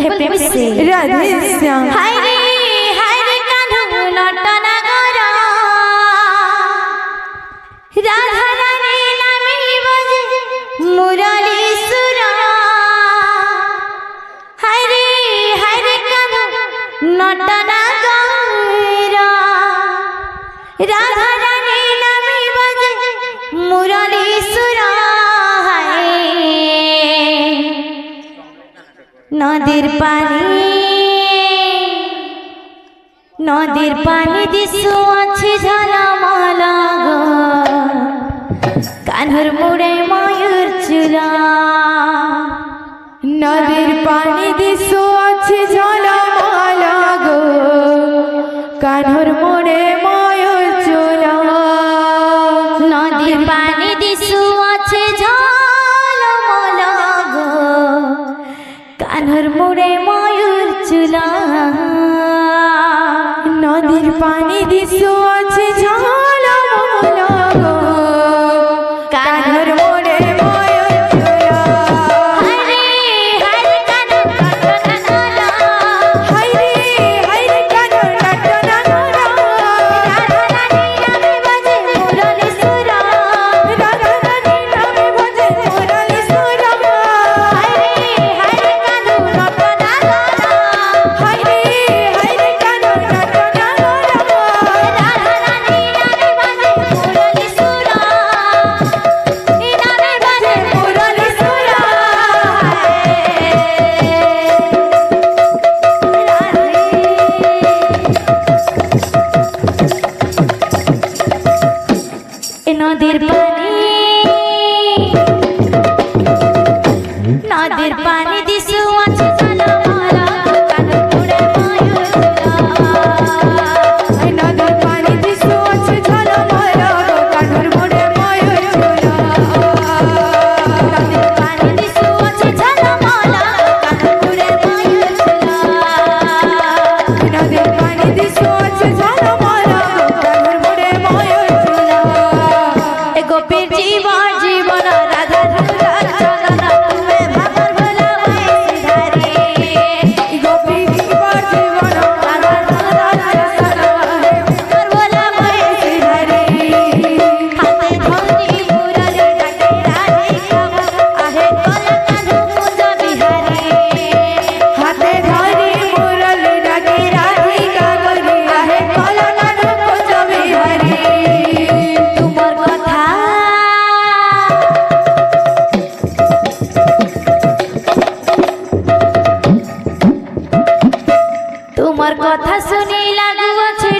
बोले प्रेम से राधे श्याम हाय रे कान्हा नटना गरा राधा रानी नामे बजे मुरली सुरा हाय रे कान्हा नटना गरा राधा रानी नामे बजे मुरली सुरा नदीर पानी दिसु আছে ঝালামালা গো কানহর মুড়ে ময়ূর চুলা নদীর পানি দিসু আছে ঝালামালা গো কানহর মোড়ে ময়ূর চুলা নদীর পানি দিসু আছে ঝালামালা গো কানহর মুড়ে ময়ূর চুলা নদীর পানি দিসু আছে ঝালামালা গো কানহর মোড়ে ময়ূর চুলা হায়রে কানহর নটনা গরা হায়রে কানহর নটনা গরা রাধা রানী নামে বাজে মুরলি সুরা রাধা রানী নামে বাজে মুরলি সুরা হায়রে কানহর নটনা গরা হায়রে কানহর নটনা গরা রাধা রানী নামে বাজে মুরলি সুরা নামে বাজে মুরলি সুরা নদীর পানি দিসু আছে ঝালামালা কানহর মুড়ে ময়ূর চুলা নদীর পানি দিসু আছে ঝালামালা গো কানহর মোড়ে ময়ূর চুলা নদীর পানি দিসু আছে ঝালামালা কানহর মুড়ে ময়ূর চুলা নদীর পানি দিসু আছে ঝালামালা গো কানহর মোড়ে ময়ূর চুলা এ গোপীর জীবন রাধা রাধার চলনা তুমি ভাবর ভোলা মাই সিধারে গোপী জীবন রাধা রাধার চলনা ভাবর ভোলা মাই সিধারে হাতে ধরি মুরলি ডাকে রাধিকা আহে কলা কানু কুঞ্জ বিহারে হাতে ধরি মুরলি ডাকে রাধিকা গরি আহে কলা কানু কুঞ্জ বিহারী তোমার কথা তোমার কথা শুনি লাগু আছে